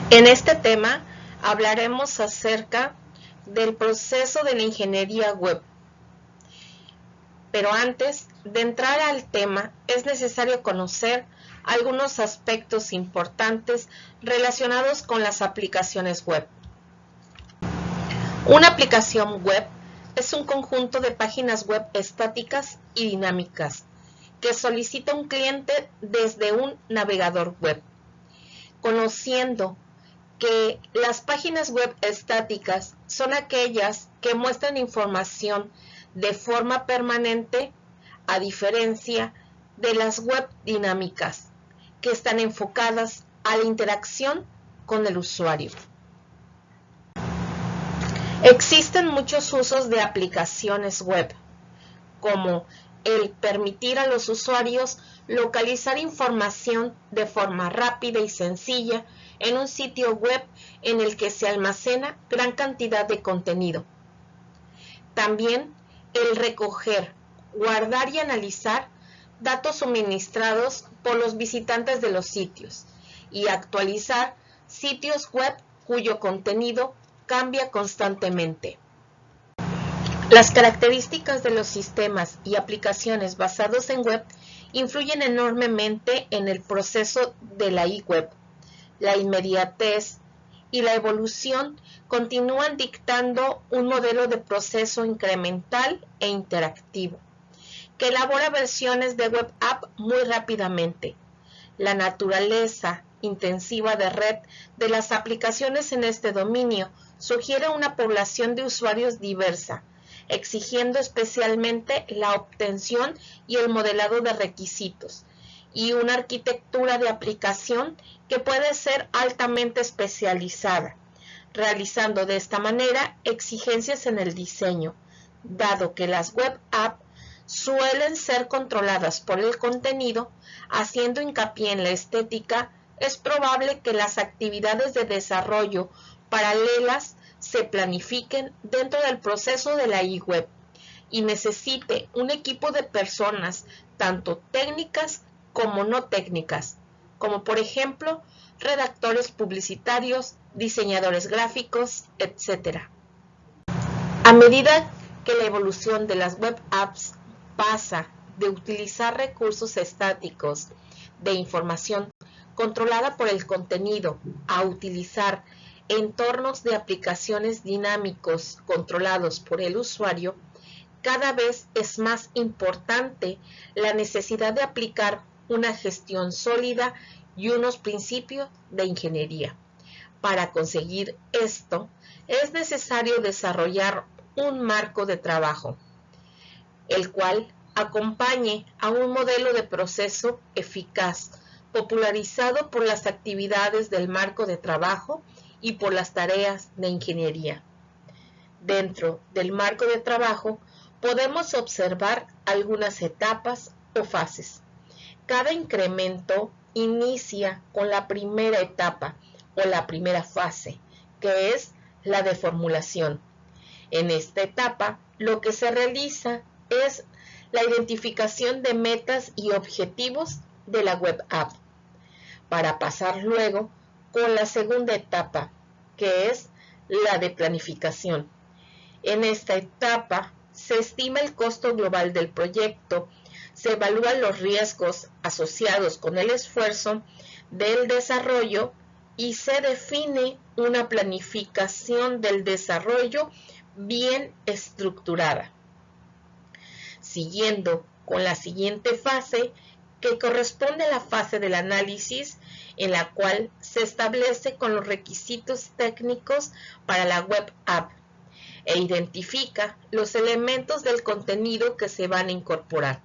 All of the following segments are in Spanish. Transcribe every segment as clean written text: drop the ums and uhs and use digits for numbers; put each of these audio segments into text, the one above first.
En este tema hablaremos acerca del proceso de la ingeniería web. Pero antes de entrar al tema, es necesario conocer algunos aspectos importantes relacionados con las aplicaciones web. Una aplicación web es un conjunto de páginas web estáticas y dinámicas que solicita un cliente desde un navegador web. Conociendo que las páginas web estáticas son aquellas que muestran información de forma permanente, a diferencia de las web dinámicas, que están enfocadas a la interacción con el usuario. Existen muchos usos de aplicaciones web, como el permitir a los usuarios localizar información de forma rápida y sencilla en un sitio web en el que se almacena gran cantidad de contenido. También el recoger, guardar y analizar datos suministrados por los visitantes de los sitios y actualizar sitios web cuyo contenido cambia constantemente. Las características de los sistemas y aplicaciones basados en web influyen enormemente en el proceso de la e-web. La inmediatez y la evolución continúan dictando un modelo de proceso incremental e interactivo, que elabora versiones de web app muy rápidamente. La naturaleza intensiva de red de las aplicaciones en este dominio sugiere una población de usuarios diversa, exigiendo especialmente la obtención y el modelado de requisitos, y una arquitectura de aplicación que puede ser altamente especializada, realizando de esta manera exigencias en el diseño, dado que las web apps suelen ser controladas por el contenido, haciendo hincapié en la estética. Es probable que las actividades de desarrollo paralelas se planifiquen dentro del proceso de la e-web y necesite un equipo de personas, tanto técnicas como no técnicas, como por ejemplo redactores publicitarios, diseñadores gráficos, etc. A medida que la evolución de las web apps pasa de utilizar recursos estáticos de información controlada por el contenido a utilizar entornos de aplicaciones dinámicos controlados por el usuario, cada vez es más importante la necesidad de aplicar una gestión sólida y unos principios de ingeniería. Para conseguir esto, es necesario desarrollar un marco de trabajo, el cual acompañe a un modelo de proceso eficaz, popularizado por las actividades del marco de trabajo y por las tareas de ingeniería. Dentro del marco de trabajo podemos observar algunas etapas o fases. Cada incremento inicia con la primera etapa o la primera fase, que es la de formulación. En esta etapa, lo que se realiza es la identificación de metas y objetivos de la web app, para pasar luego con la segunda etapa, que es la de planificación. En esta etapa se estima el costo global del proyecto, se evalúan los riesgos asociados con el esfuerzo del desarrollo y se define una planificación del desarrollo bien estructurada. Siguiendo con la siguiente fase, que corresponde a la fase del análisis, en la cual se establece con los requisitos técnicos para la web app e identifica los elementos del contenido que se van a incorporar.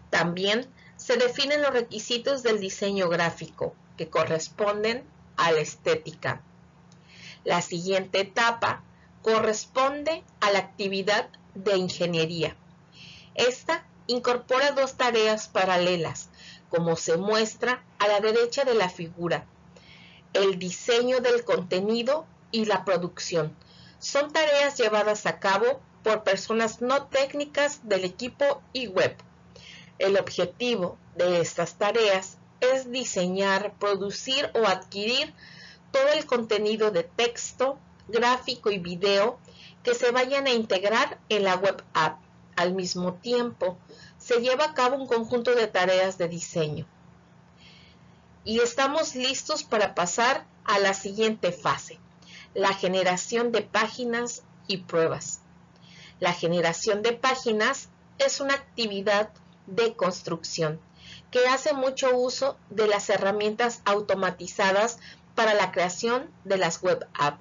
También se definen los requisitos del diseño gráfico, que corresponden a la estética. La siguiente etapa corresponde a la actividad de ingeniería. Esta incorpora dos tareas paralelas, como se muestra a la derecha de la figura: el diseño del contenido y la producción. Son tareas llevadas a cabo por personas no técnicas del equipo e-web. El objetivo de estas tareas es diseñar, producir o adquirir todo el contenido de texto, gráfico y video que se vayan a integrar en la web app. Al mismo tiempo, se lleva a cabo un conjunto de tareas de diseño. Y estamos listos para pasar a la siguiente fase, la generación de páginas y pruebas. La generación de páginas es una actividad de construcción que hace mucho uso de las herramientas automatizadas para la creación de las web app.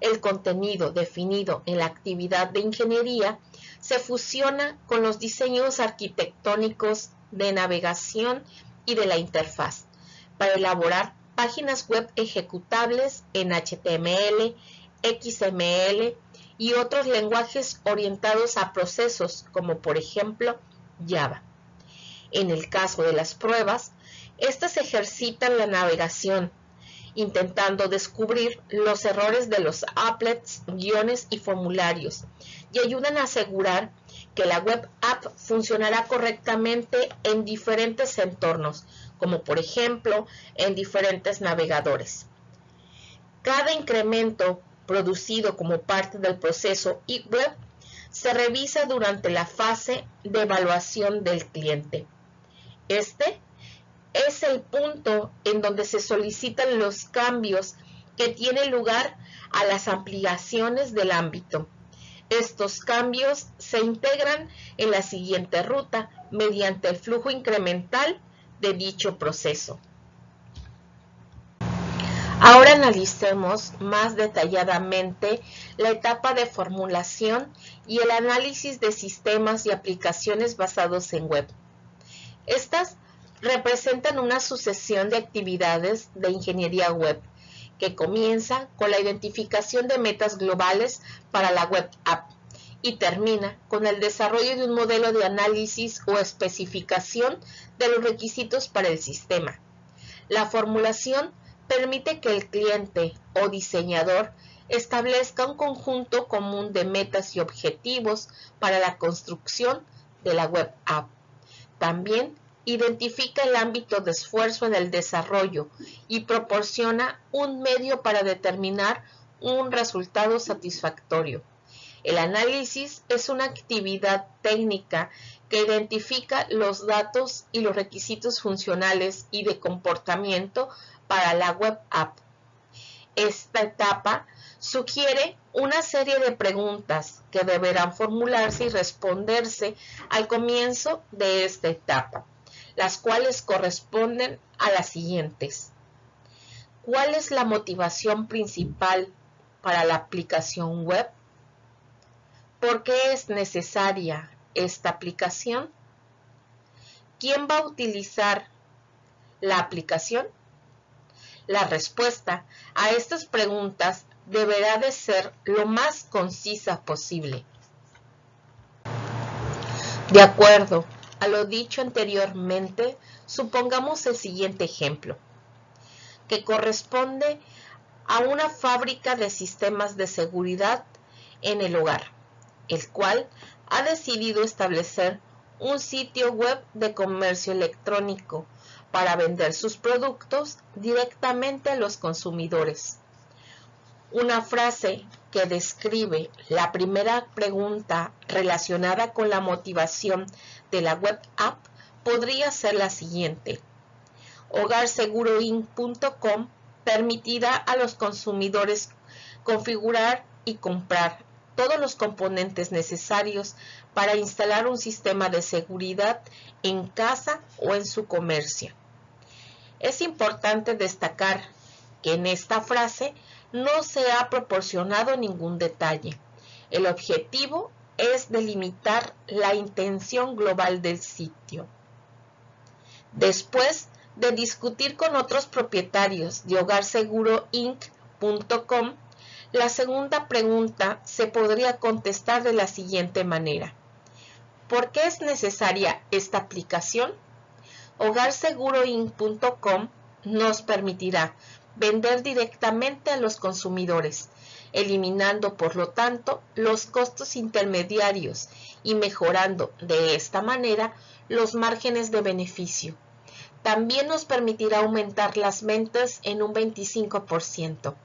El contenido definido en la actividad de ingeniería se fusiona con los diseños arquitectónicos de navegación y de la interfaz para elaborar páginas web ejecutables en HTML, XML y otros lenguajes orientados a procesos como por ejemplo Java. En el caso de las pruebas, estas ejercitan la navegación, intentando descubrir los errores de los applets, guiones y formularios, y ayudan a asegurar que la web app funcionará correctamente en diferentes entornos, como por ejemplo en diferentes navegadores. Cada incremento producido como parte del proceso web se revisa durante la fase de evaluación del cliente. Este es el punto en donde se solicitan los cambios que tienen lugar a las ampliaciones del ámbito. Estos cambios se integran en la siguiente ruta mediante el flujo incremental de dicho proceso. Ahora analicemos más detalladamente la etapa de formulación y el análisis de sistemas y aplicaciones basados en web. Estas representan una sucesión de actividades de ingeniería web que comienza con la identificación de metas globales para la web app y termina con el desarrollo de un modelo de análisis o especificación de los requisitos para el sistema. La formulación permite que el cliente o diseñador establezca un conjunto común de metas y objetivos para la construcción de la web app. También identifica el ámbito de esfuerzo en el desarrollo y proporciona un medio para determinar un resultado satisfactorio. El análisis es una actividad técnica que identifica los datos y los requisitos funcionales y de comportamiento para la web app. Esta etapa sugiere una serie de preguntas que deberán formularse y responderse al comienzo de esta etapa, las cuales corresponden a las siguientes. ¿Cuál es la motivación principal para la aplicación web? ¿Por qué es necesaria esta aplicación? ¿Quién va a utilizar la aplicación? La respuesta a estas preguntas deberá de ser lo más concisa posible. De acuerdo a lo dicho anteriormente, supongamos el siguiente ejemplo, que corresponde a una fábrica de sistemas de seguridad en el hogar, el cual ha decidido establecer un sitio web de comercio electrónico para vender sus productos directamente a los consumidores. Una frase que describe la primera pregunta relacionada con la motivación de la web app podría ser la siguiente. HogarSeguroInc.com permitirá a los consumidores configurar y comprar todos los componentes necesarios para instalar un sistema de seguridad en casa o en su comercio. Es importante destacar que en esta frase no se ha proporcionado ningún detalle. El objetivo es delimitar la intención global del sitio. Después de discutir con otros propietarios de HogarSeguroInc.com, la segunda pregunta se podría contestar de la siguiente manera. ¿Por qué es necesaria esta aplicación? HogarSeguroInc.com nos permitirá vender directamente a los consumidores, eliminando por lo tanto los costos intermediarios y mejorando de esta manera los márgenes de beneficio. También nos permitirá aumentar las ventas en un 25%,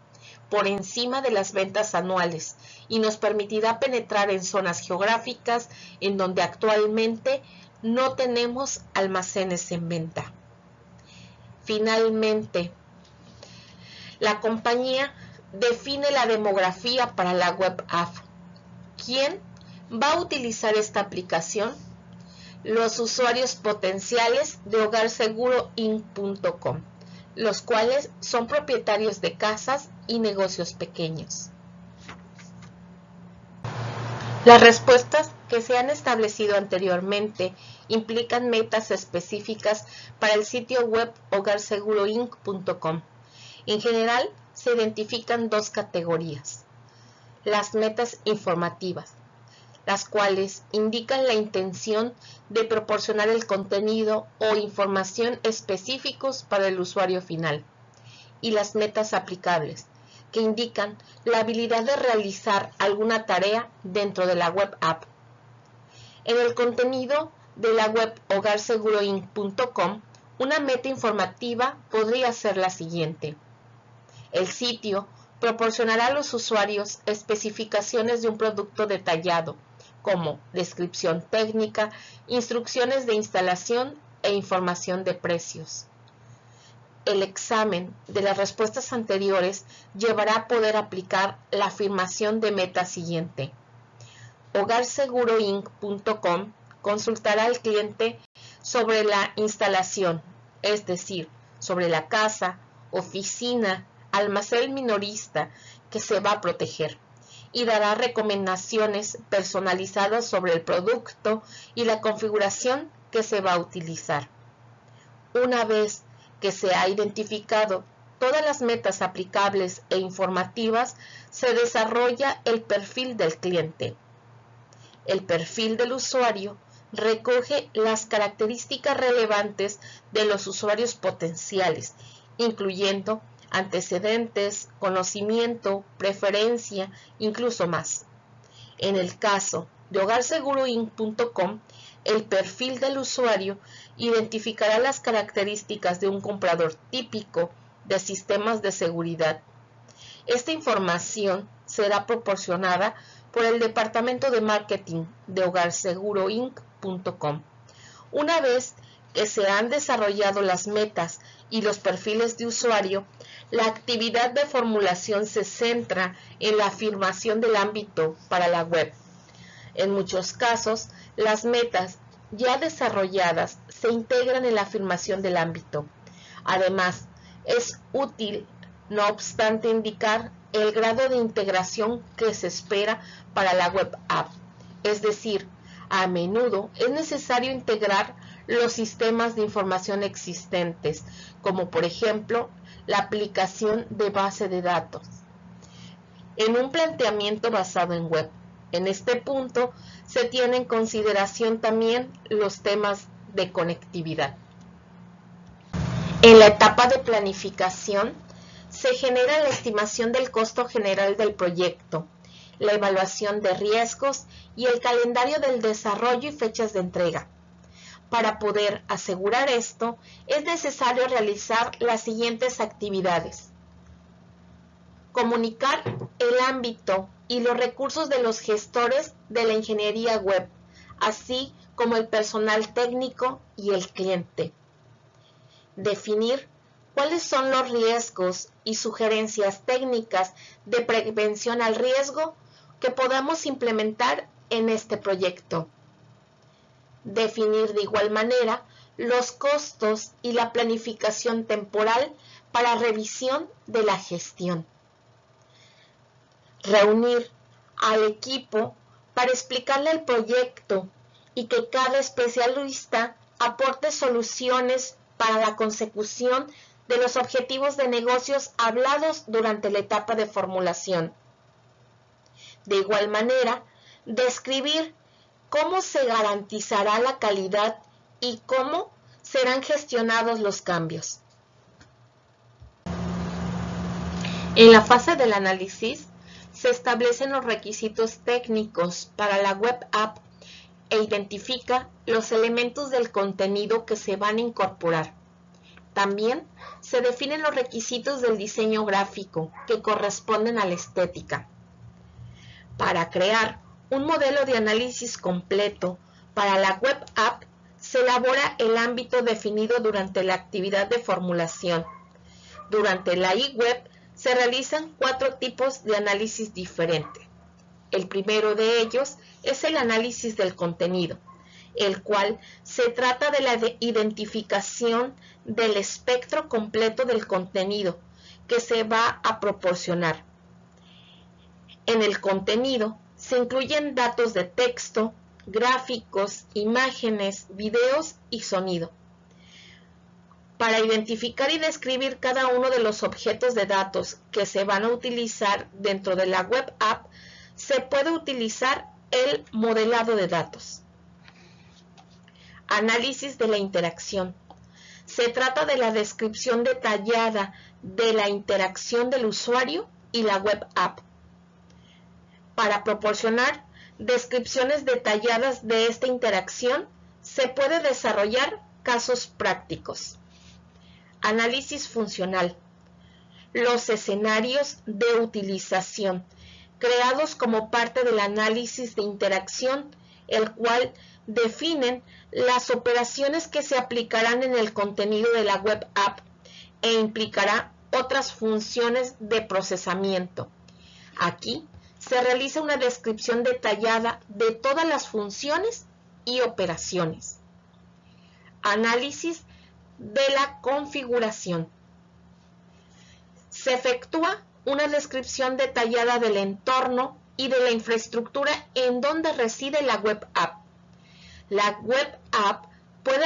por encima de las ventas anuales, y nos permitirá penetrar en zonas geográficas en donde actualmente no tenemos almacenes en venta. Finalmente, la compañía define la demografía para la web app. ¿Quién va a utilizar esta aplicación? Los usuarios potenciales de hogarseguroinc.com, los cuales son propietarios de casas y negocios pequeños. Las respuestas que se han establecido anteriormente implican metas específicas para el sitio web hogarseguroinc.com. En general, se identifican dos categorías: las metas informativas, las cuales indican la intención de proporcionar el contenido o información específicos para el usuario final, y las metas aplicables, que indican la habilidad de realizar alguna tarea dentro de la web app. En el contenido de la web hogarseguroinc.com, una meta informativa podría ser la siguiente: el sitio proporcionará a los usuarios especificaciones de un producto detallado, como descripción técnica, instrucciones de instalación e información de precios. El examen de las respuestas anteriores llevará a poder aplicar la afirmación de meta siguiente. Hogarseguroinc.com consultará al cliente sobre la instalación, es decir, sobre la casa, oficina, almacén minorista que se va a proteger, y dará recomendaciones personalizadas sobre el producto y la configuración que se va a utilizar. Una vez que se ha identificado todas las metas aplicables e informativas, se desarrolla el perfil del cliente. El perfil del usuario recoge las características relevantes de los usuarios potenciales, incluyendo antecedentes, conocimiento, preferencia, incluso más. En el caso de hogarseguroinc.com, el perfil del usuario identificará las características de un comprador típico de sistemas de seguridad. Esta información será proporcionada por el departamento de marketing de hogarseguroinc.com. Una vez que se han desarrollado las metas y los perfiles de usuario, la actividad de formulación se centra en la afirmación del ámbito para la web. En muchos casos, las metas ya desarrolladas se integran en la afirmación del ámbito. Además, es útil, no obstante, indicar el grado de integración que se espera para la web app. Es decir, a menudo es necesario integrar los sistemas de información existentes, como por ejemplo la aplicación de base de datos, en un planteamiento basado en web. En este punto se tiene en consideración también los temas de conectividad. En la etapa de planificación se genera la estimación del costo general del proyecto, la evaluación de riesgos y el calendario del desarrollo y fechas de entrega. Para poder asegurar esto, es necesario realizar las siguientes actividades: comunicar el ámbito y los recursos de los gestores de la ingeniería web, así como el personal técnico y el cliente. Definir cuáles son los riesgos y sugerencias técnicas de prevención al riesgo que podamos implementar en este proyecto. Definir de igual manera los costos y la planificación temporal para revisión de la gestión. Reunir al equipo para explicarle el proyecto y que cada especialista aporte soluciones para la consecución de los objetivos de negocios hablados durante la etapa de formulación. De igual manera, describir cómo se garantizará la calidad y cómo serán gestionados los cambios. En la fase del análisis, se establecen los requisitos técnicos para la web app e identifica los elementos del contenido que se van a incorporar. También se definen los requisitos del diseño gráfico que corresponden a la estética. Para crear un modelo de análisis completo para la web app, se elabora el ámbito definido durante la actividad de formulación. Durante la eWeb se realizan 4 tipos de análisis diferentes. El primero de ellos es el análisis del contenido, el cual se trata de la identificación del espectro completo del contenido que se va a proporcionar. En el contenido se incluyen datos de texto, gráficos, imágenes, videos y sonido. Para identificar y describir cada uno de los objetos de datos que se van a utilizar dentro de la web app, se puede utilizar el modelado de datos. Análisis de la interacción. Se trata de la descripción detallada de la interacción del usuario y la web app. Para proporcionar descripciones detalladas de esta interacción, se puede desarrollar casos prácticos. Análisis funcional. Los escenarios de utilización, creados como parte del análisis de interacción, el cual definen las operaciones que se aplicarán en el contenido de la web app e implicará otras funciones de procesamiento. Aquí se realiza una descripción detallada de todas las funciones y operaciones. Análisis de la configuración. Se efectúa una descripción detallada del entorno y de la infraestructura en donde reside la web app. La web app puede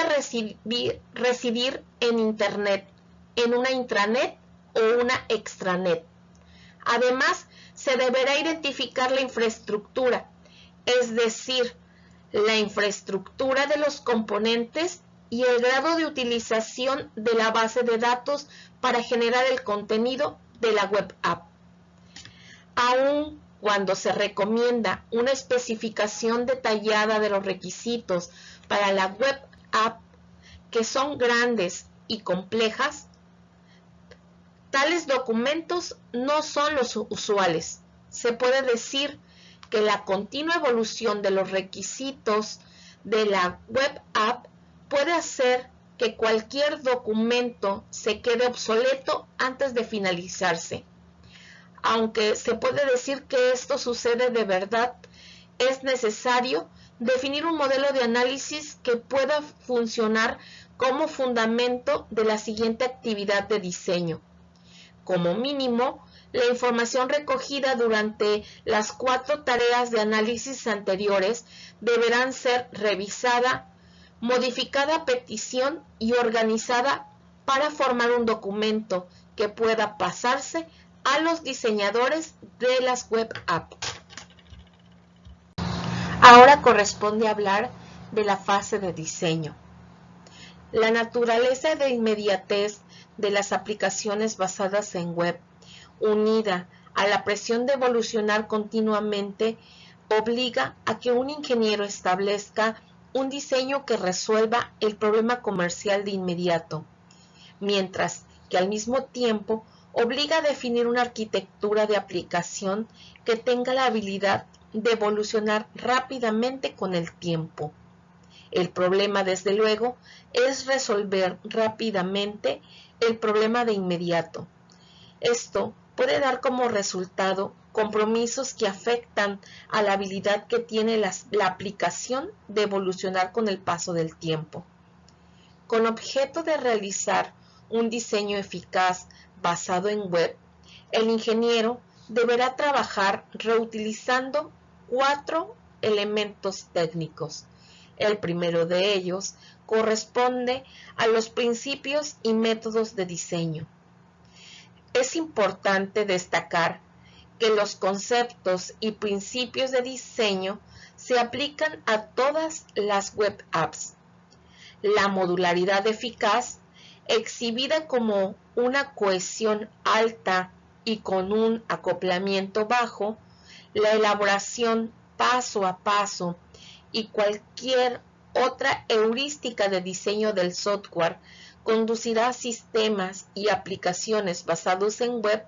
residir en Internet, en una intranet o una extranet. Además, se deberá identificar la infraestructura, es decir, la infraestructura de los componentes y el grado de utilización de la base de datos para generar el contenido de la web app. Aun cuando se recomienda una especificación detallada de los requisitos para la web app, que son grandes y complejas, tales documentos no son los usuales. Se puede decir que la continua evolución de los requisitos de la web app puede hacer que cualquier documento se quede obsoleto antes de finalizarse. Aunque se puede decir que esto sucede de verdad, es necesario definir un modelo de análisis que pueda funcionar como fundamento de la siguiente actividad de diseño. Como mínimo, la información recogida durante las 4 tareas de análisis anteriores deberán ser revisada, modificada a petición y organizada para formar un documento que pueda pasarse a los diseñadores de las web app. Ahora corresponde hablar de la fase de diseño. La naturaleza de inmediatez de las aplicaciones basadas en web, unida a la presión de evolucionar continuamente, obliga a que un ingeniero establezca un diseño que resuelva el problema comercial de inmediato, mientras que al mismo tiempo obliga a definir una arquitectura de aplicación que tenga la habilidad de evolucionar rápidamente con el tiempo. El problema, desde luego, es resolver rápidamente el problema de inmediato. Esto puede dar como resultado compromisos que afectan a la habilidad que tiene la aplicación de evolucionar con el paso del tiempo. Con objeto de realizar un diseño eficaz basado en web, el ingeniero deberá trabajar reutilizando 4 elementos técnicos. El primero de ellos corresponde a los principios y métodos de diseño. Es importante destacar que los conceptos y principios de diseño se aplican a todas las web apps. La modularidad eficaz, exhibida como una cohesión alta y con un acoplamiento bajo, la elaboración paso a paso y cualquier otra heurística de diseño del software conducirá a sistemas y aplicaciones basados en web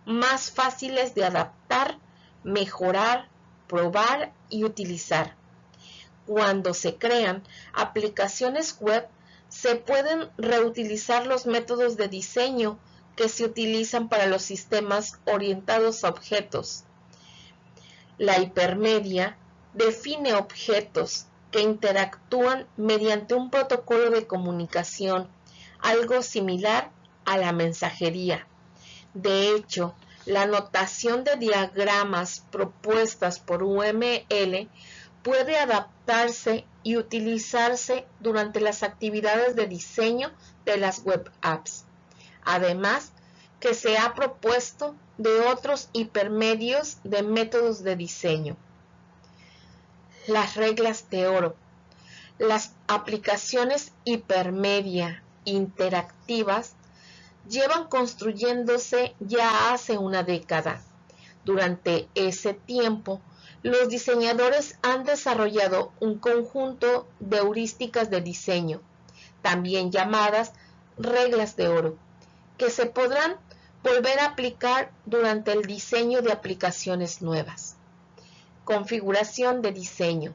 más fáciles de adaptar, mejorar, probar y utilizar. Cuando se crean aplicaciones web, se pueden reutilizar los métodos de diseño que se utilizan para los sistemas orientados a objetos. La hipermedia define objetos que interactúan mediante un protocolo de comunicación, algo similar a la mensajería. De hecho, la notación de diagramas propuestas por UML puede adaptarse y utilizarse durante las actividades de diseño de las web apps. Además, que se ha propuesto de otros hipermedios de métodos de diseño. Las reglas de oro. Las aplicaciones hipermedia interactivas llevan construyéndose ya hace una década. Durante ese tiempo, los diseñadores han desarrollado un conjunto de heurísticas de diseño, también llamadas reglas de oro, que se podrán volver a aplicar durante el diseño de aplicaciones nuevas. Configuración de diseño.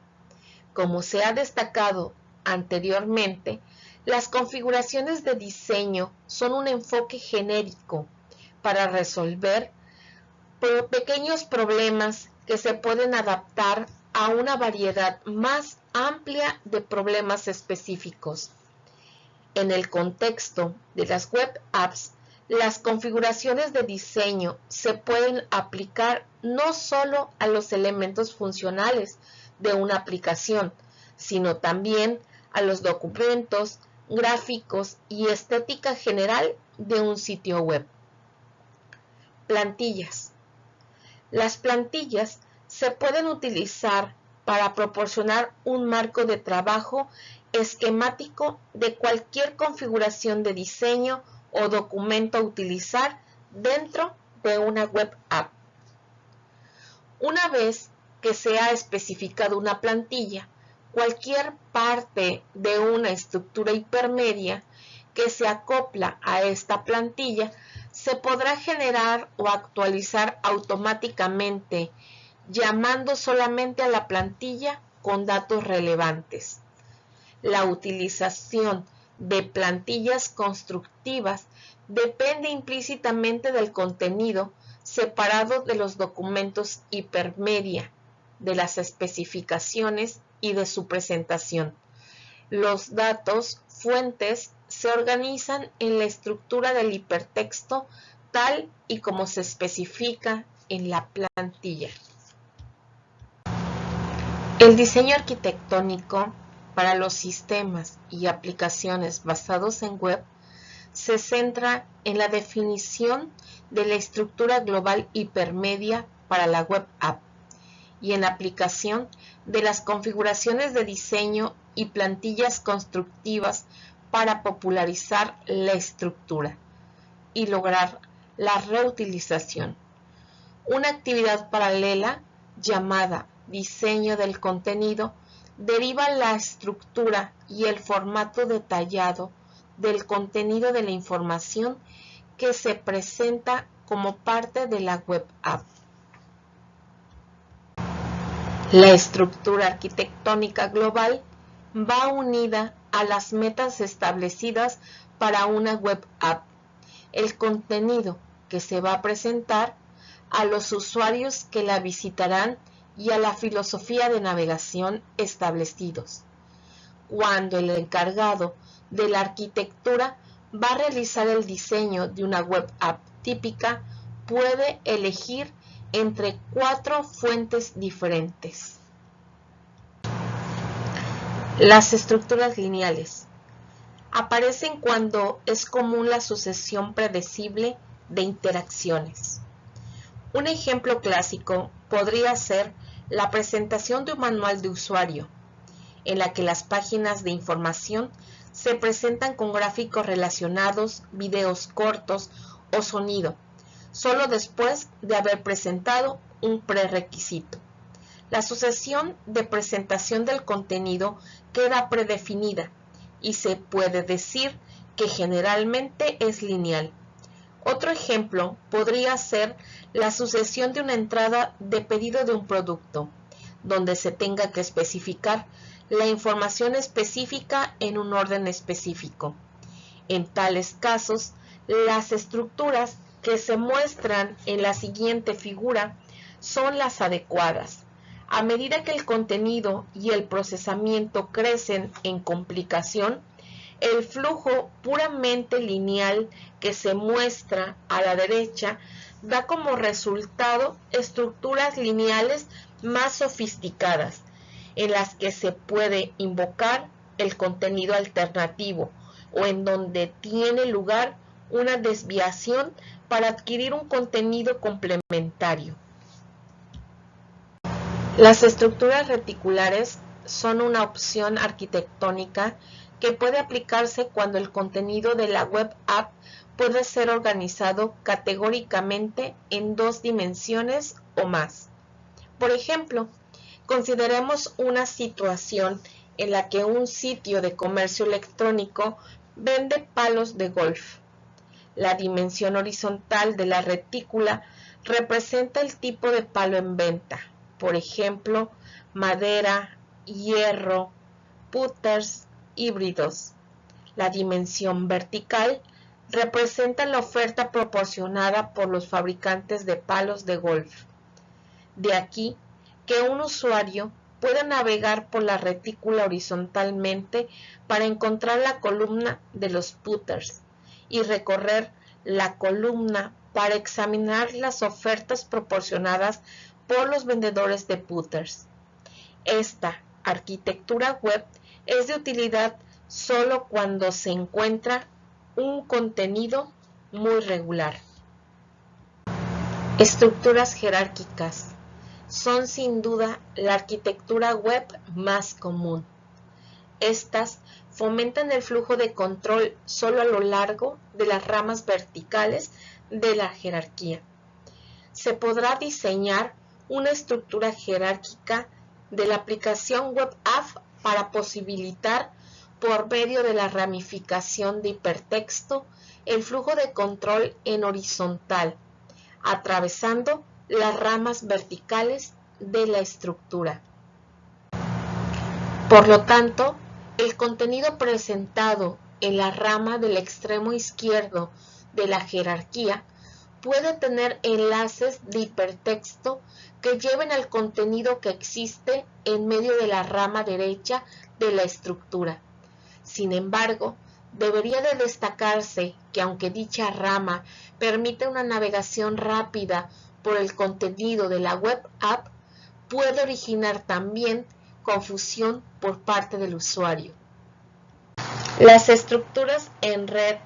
Como se ha destacado anteriormente, las configuraciones de diseño son un enfoque genérico para resolver pequeños problemas que se pueden adaptar a una variedad más amplia de problemas específicos. En el contexto de las web apps, las configuraciones de diseño se pueden aplicar no solo a los elementos funcionales de una aplicación, sino también a los documentos, gráficos y estética general de un sitio web. Plantillas. Las plantillas se pueden utilizar para proporcionar un marco de trabajo esquemático de cualquier configuración de diseño o documento a utilizar dentro de una web app. Una vez que se ha especificado una plantilla, cualquier parte de una estructura hipermedia que se acopla a esta plantilla se podrá generar o actualizar automáticamente, llamando solamente a la plantilla con datos relevantes. La utilización de plantillas constructivas depende implícitamente del contenido separado de los documentos hipermedia, de las especificaciones y de su presentación. Los datos fuentes se organizan en la estructura del hipertexto tal y como se especifica en la plantilla. El diseño arquitectónico para los sistemas y aplicaciones basados en web se centra en la definición de la estructura global hipermedia para la web app y en la aplicación de las configuraciones de diseño y plantillas constructivas para popularizar la estructura y lograr la reutilización. Una actividad paralela llamada diseño del contenido deriva la estructura y el formato detallado del contenido de la información que se presenta como parte de la web app. La estructura arquitectónica global va unida a las metas establecidas para una web app, el contenido que se va a presentar, a los usuarios que la visitarán y a la filosofía de navegación establecidos. Cuando el encargado de la arquitectura va a realizar el diseño de una web app típica, puede elegir entre 4 fuentes diferentes. Las estructuras lineales aparecen cuando es común la sucesión predecible de interacciones. Un ejemplo clásico podría ser la presentación de un manual de usuario, en la que las páginas de información se presentan con gráficos relacionados, videos cortos o sonido, solo después de haber presentado un prerequisito. La sucesión de presentación del contenido queda predefinida y se puede decir que generalmente es lineal. Otro ejemplo podría ser la sucesión de una entrada de pedido de un producto, donde se tenga que especificar la información específica en un orden específico. En tales casos, las estructuras que se muestran en la siguiente figura son las adecuadas. A medida que el contenido y el procesamiento crecen en complicación, el flujo puramente lineal que se muestra a la derecha da como resultado estructuras lineales más sofisticadas, en las que se puede invocar el contenido alternativo o en donde tiene lugar una desviación para adquirir un contenido complementario. Las estructuras reticulares son una opción arquitectónica que puede aplicarse cuando el contenido de la web app puede ser organizado categóricamente en 2 dimensiones o más. Por ejemplo, consideremos una situación en la que un sitio de comercio electrónico vende palos de golf. La dimensión horizontal de la retícula representa el tipo de palo en venta, por ejemplo, madera, hierro, putters, híbridos. La dimensión vertical representa la oferta proporcionada por los fabricantes de palos de golf. De aquí que un usuario pueda navegar por la retícula horizontalmente para encontrar la columna de los putters y recorrer la columna para examinar las ofertas proporcionadas por los vendedores de putters. Esta arquitectura web es de utilidad solo cuando se encuentra un contenido muy regular. Estructuras jerárquicas son sin duda la arquitectura web más común. Estas fomentan el flujo de control solo a lo largo de las ramas verticales de la jerarquía. Se podrá diseñar una estructura jerárquica de la aplicación web app para posibilitar, por medio de la ramificación de hipertexto, el flujo de control en horizontal, atravesando las ramas verticales de la estructura. Por lo tanto, el contenido presentado en la rama del extremo izquierdo de la jerarquía puede tener enlaces de hipertexto que lleven al contenido que existe en medio de la rama derecha de la estructura. Sin embargo, debería de destacarse que aunque dicha rama permite una navegación rápida por el contenido de la web app, puede originar también confusión por parte del usuario. Las estructuras en red,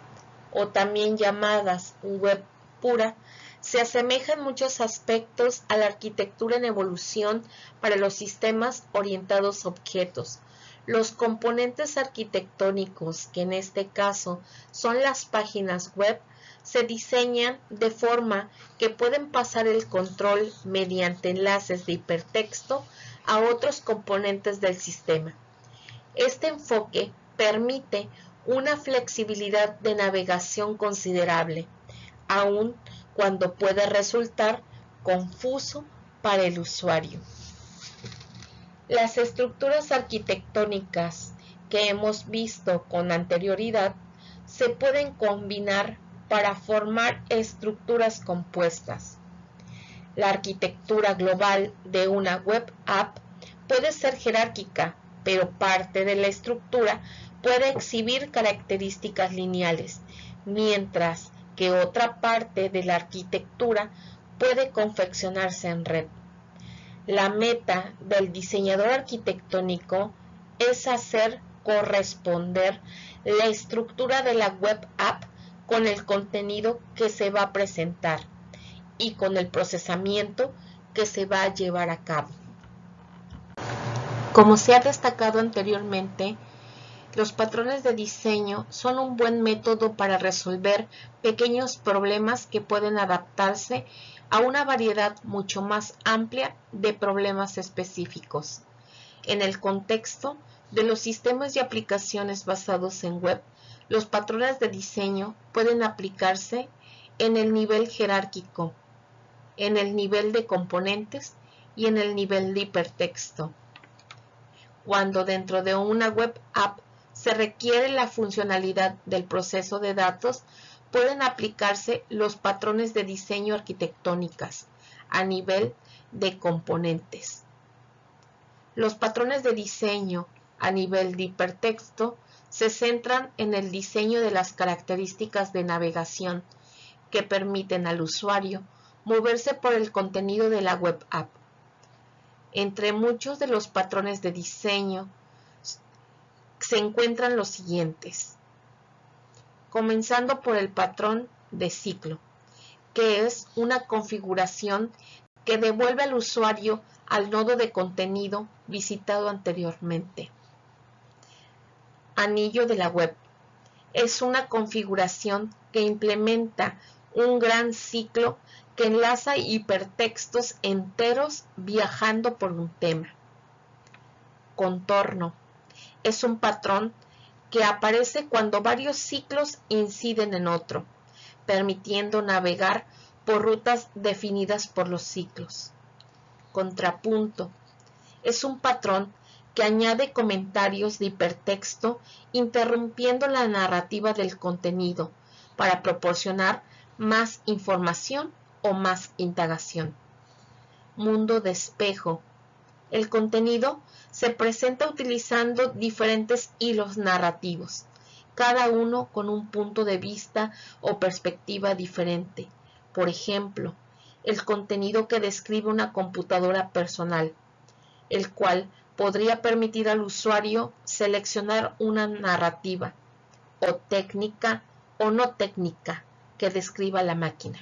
o también llamadas web pura, se asemejan en muchos aspectos a la arquitectura en evolución para los sistemas orientados a objetos. Los componentes arquitectónicos, que en este caso son las páginas web, se diseñan de forma que pueden pasar el control mediante enlaces de hipertexto a otros componentes del sistema. Este enfoque permite una flexibilidad de navegación considerable, aun cuando puede resultar confuso para el usuario. Las estructuras arquitectónicas que hemos visto con anterioridad se pueden combinar para formar estructuras compuestas. La arquitectura global de una web app puede ser jerárquica, pero parte de la estructura puede exhibir características lineales, mientras que otra parte de la arquitectura puede confeccionarse en red. La meta del diseñador arquitectónico es hacer corresponder la estructura de la web app con el contenido que se va a presentar y con el procesamiento que se va a llevar a cabo. Como se ha destacado anteriormente, los patrones de diseño son un buen método para resolver pequeños problemas que pueden adaptarse a una variedad mucho más amplia de problemas específicos. En el contexto de los sistemas y aplicaciones basados en web, Los patrones de diseño pueden aplicarse en el nivel jerárquico, en el nivel de componentes y en el nivel de hipertexto. Cuando dentro de una web app se requiere la funcionalidad del proceso de datos, pueden aplicarse los patrones de diseño arquitectónicas a nivel de componentes. Los patrones de diseño a nivel de hipertexto se centran en el diseño de las características de navegación que permiten al usuario moverse por el contenido de la web app. Entre muchos de los patrones de diseño se encuentran los siguientes, comenzando por el patrón de ciclo, que es una configuración que devuelve al usuario al nodo de contenido visitado anteriormente. Anillo de la web. Es una configuración que implementa un gran ciclo que enlaza hipertextos enteros viajando por un tema. Contorno. Es un patrón que aparece cuando varios ciclos inciden en otro, permitiendo navegar por rutas definidas por los ciclos. Contrapunto. Es un patrón que añade comentarios de hipertexto interrumpiendo la narrativa del contenido para proporcionar más información o más indagación. Mundo de espejo. El contenido se presenta utilizando diferentes hilos narrativos, cada uno con un punto de vista o perspectiva diferente. Por ejemplo, el contenido que describe una computadora personal, el cual podría permitir al usuario seleccionar una narrativa, o técnica o no técnica, que describa la máquina.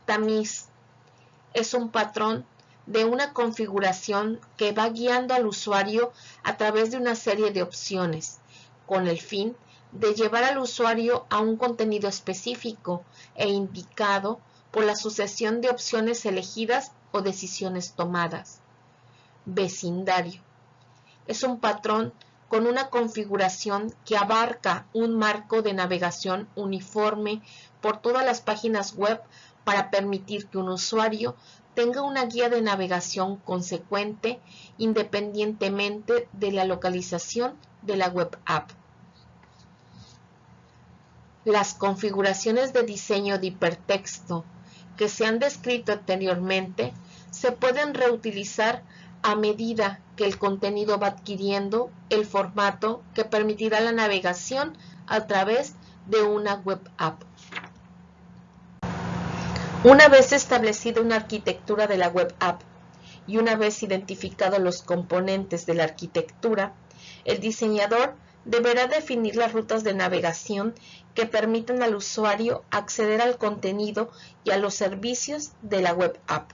Tamiz. Es un patrón de una configuración que va guiando al usuario a través de una serie de opciones, con el fin de llevar al usuario a un contenido específico e indicado por la sucesión de opciones elegidas o decisiones tomadas. Vecindario. Es un patrón con una configuración que abarca un marco de navegación uniforme por todas las páginas web para permitir que un usuario tenga una guía de navegación consecuente independientemente de la localización de la web app. Las configuraciones de diseño de hipertexto que se han descrito anteriormente se pueden reutilizar a medida que el contenido va adquiriendo el formato que permitirá la navegación a través de una web app. Una vez establecida una arquitectura de la web app y una vez identificados los componentes de la arquitectura, el diseñador deberá definir las rutas de navegación que permitan al usuario acceder al contenido y a los servicios de la web app.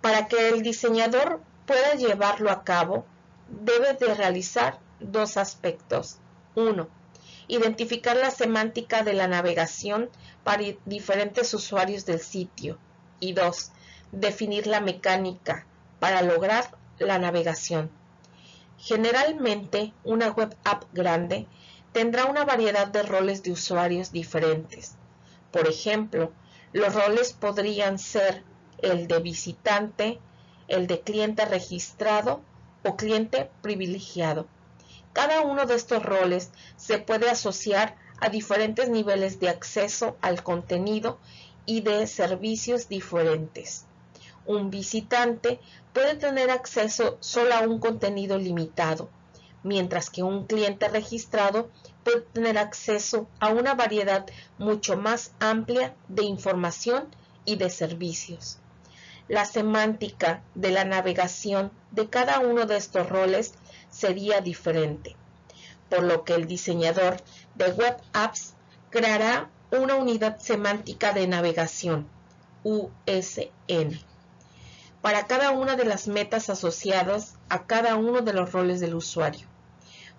Para que el diseñador pueda llevarlo a cabo, debe de realizar dos aspectos. 1. Identificar la semántica de la navegación para diferentes usuarios del sitio. Y 2. Definir la mecánica para lograr la navegación. Generalmente, una web app grande tendrá una variedad de roles de usuarios diferentes. Por ejemplo, los roles podrían ser el de visitante, el de cliente registrado o cliente privilegiado. Cada uno de estos roles se puede asociar a diferentes niveles de acceso al contenido y de servicios diferentes. Un visitante puede tener acceso solo a un contenido limitado, mientras que un cliente registrado puede tener acceso a una variedad mucho más amplia de información y de servicios. La semántica de la navegación de cada uno de estos roles sería diferente, por lo que el diseñador de web apps creará una unidad semántica de navegación, USN, para cada una de las metas asociadas a cada uno de los roles del usuario.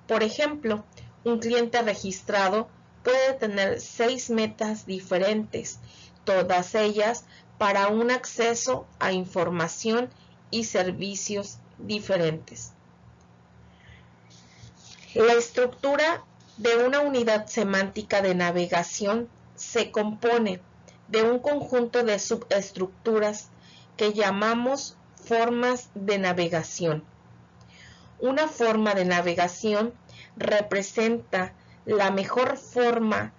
Por ejemplo, un cliente registrado puede tener 6 metas diferentes, todas ellas para un acceso a información y servicios diferentes. La estructura de una unidad semántica de navegación se compone de un conjunto de subestructuras que llamamos formas de navegación. Una forma de navegación representa la mejor forma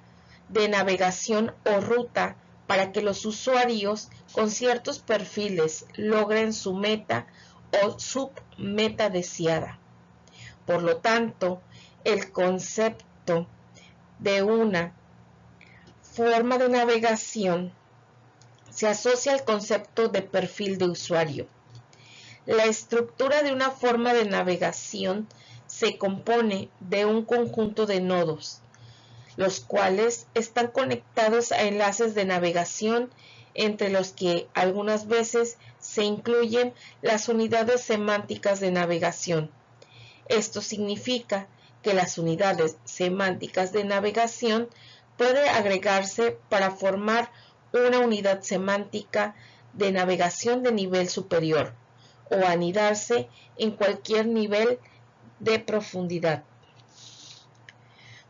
de navegación o ruta para que los usuarios con ciertos perfiles logren su meta o submeta deseada. Por lo tanto, el concepto de una forma de navegación se asocia al concepto de perfil de usuario. La estructura de una forma de navegación se compone de un conjunto de nodos, los cuales están conectados a enlaces de navegación, entre los que algunas veces se incluyen las unidades semánticas de navegación. Esto significa que las unidades semánticas de navegación pueden agregarse para formar una unidad semántica de navegación de nivel superior o anidarse en cualquier nivel de profundidad.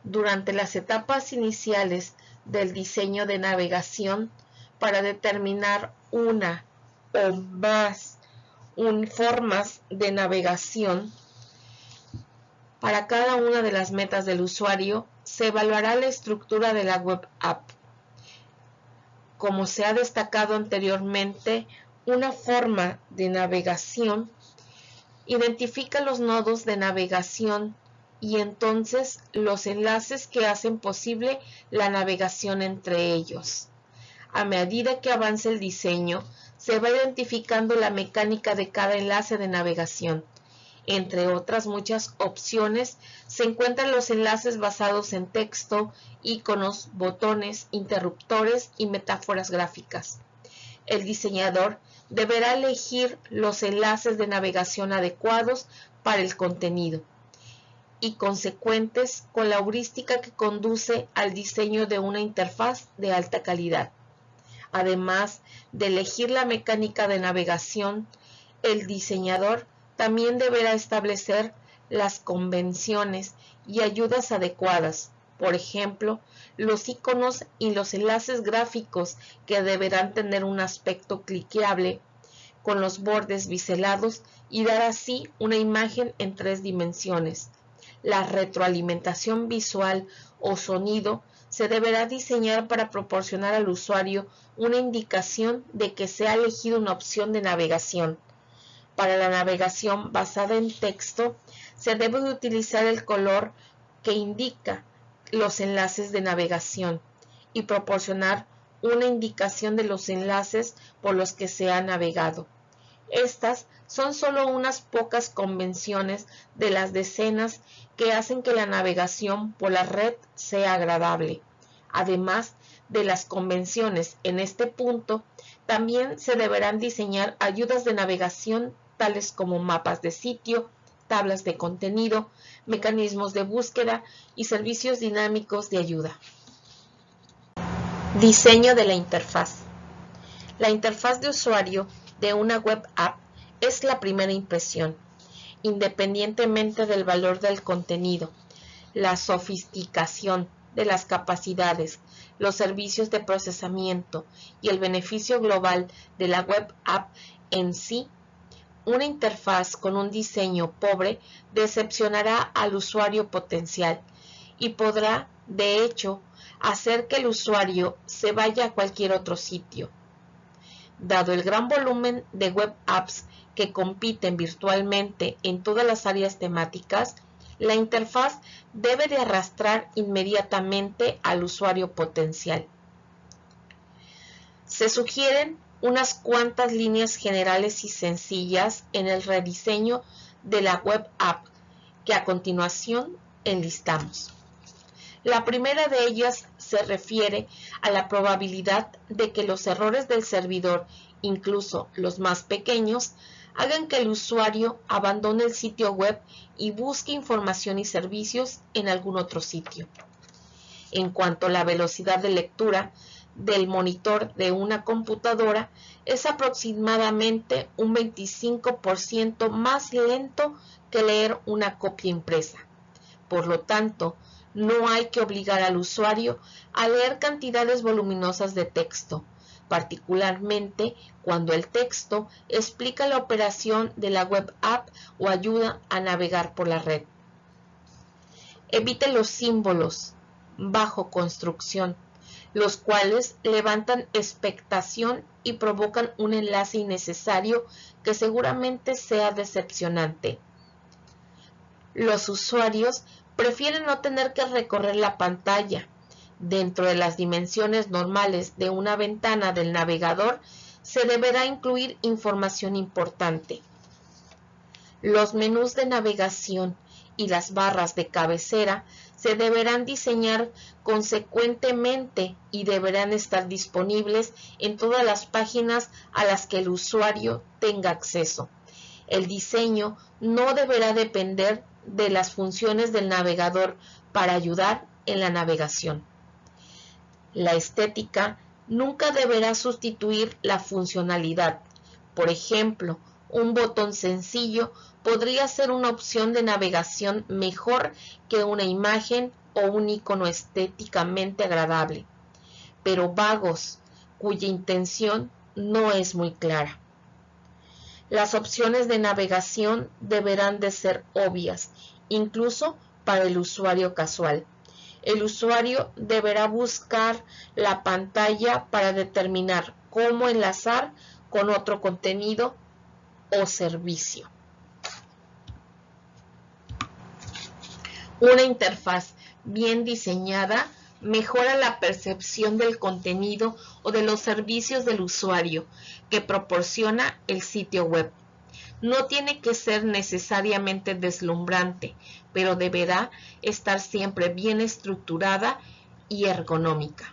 Durante las etapas iniciales del diseño de navegación, para determinar una o más formas de navegación para cada una de las metas del usuario, se evaluará la estructura de la web app. Como se ha destacado anteriormente, una forma de navegación identifica los nodos de navegación y entonces los enlaces que hacen posible la navegación entre ellos. A medida que avance el diseño, se va identificando la mecánica de cada enlace de navegación. Entre otras muchas opciones, se encuentran los enlaces basados en texto, iconos, botones, interruptores y metáforas gráficas. El diseñador deberá elegir los enlaces de navegación adecuados para el contenido y consecuentes con la heurística que conduce al diseño de una interfaz de alta calidad. Además de elegir la mecánica de navegación, el diseñador también deberá establecer las convenciones y ayudas adecuadas, por ejemplo, los iconos y los enlaces gráficos que deberán tener un aspecto cliqueable con los bordes biselados y dar así una imagen en 3 dimensiones. La retroalimentación visual o sonido se deberá diseñar para proporcionar al usuario una indicación de que se ha elegido una opción de navegación. Para la navegación basada en texto, se debe de utilizar el color que indica los enlaces de navegación y proporcionar una indicación de los enlaces por los que se ha navegado. Estas son solo unas pocas convenciones de las decenas que hacen que la navegación por la red sea agradable. Además de las convenciones en este punto, también se deberán diseñar ayudas de navegación tales como mapas de sitio, tablas de contenido, mecanismos de búsqueda y servicios dinámicos de ayuda. Diseño de la interfaz. La interfaz de usuario de una web app es la primera impresión, independientemente del valor del contenido, la sofisticación de las capacidades, los servicios de procesamiento y el beneficio global de la web app en sí. Una interfaz con un diseño pobre decepcionará al usuario potencial y podrá, de hecho, hacer que el usuario se vaya a cualquier otro sitio. Dado el gran volumen de web apps que compiten virtualmente en todas las áreas temáticas, la interfaz debe de arrastrar inmediatamente al usuario potencial. Se sugieren unas cuantas líneas generales y sencillas en el rediseño de la web app que a continuación enlistamos. La primera de ellas se refiere a la probabilidad de que los errores del servidor, incluso los más pequeños, hagan que el usuario abandone el sitio web y busque información y servicios en algún otro sitio. En cuanto a la velocidad de lectura del monitor de una computadora, es aproximadamente un 25% más lento que leer una copia impresa. Por lo tanto, No hay que obligar al usuario a leer cantidades voluminosas de texto, particularmente cuando el texto explica la operación de la web app o ayuda a navegar por la red. Evite los símbolos bajo construcción, los cuales levantan expectación y provocan un enlace innecesario que seguramente sea decepcionante. Los usuarios prefieren no tener que recorrer la pantalla. Dentro de las dimensiones normales de una ventana del navegador, se deberá incluir información importante. Los menús de navegación y las barras de cabecera se deberán diseñar consecuentemente y deberán estar disponibles en todas las páginas a las que el usuario tenga acceso. El diseño no deberá depender de las funciones del navegador para ayudar en la navegación. La estética nunca deberá sustituir la funcionalidad. Por ejemplo, un botón sencillo podría ser una opción de navegación mejor que una imagen o un icono estéticamente agradable, pero vagos, cuya intención no es muy clara. Las opciones de navegación deberán de ser obvias, incluso para el usuario casual. El usuario deberá buscar la pantalla para determinar cómo enlazar con otro contenido o servicio. Una interfaz bien diseñada mejora la percepción del contenido o de los servicios del usuario que proporciona el sitio web. No tiene que ser necesariamente deslumbrante, pero deberá estar siempre bien estructurada y ergonómica.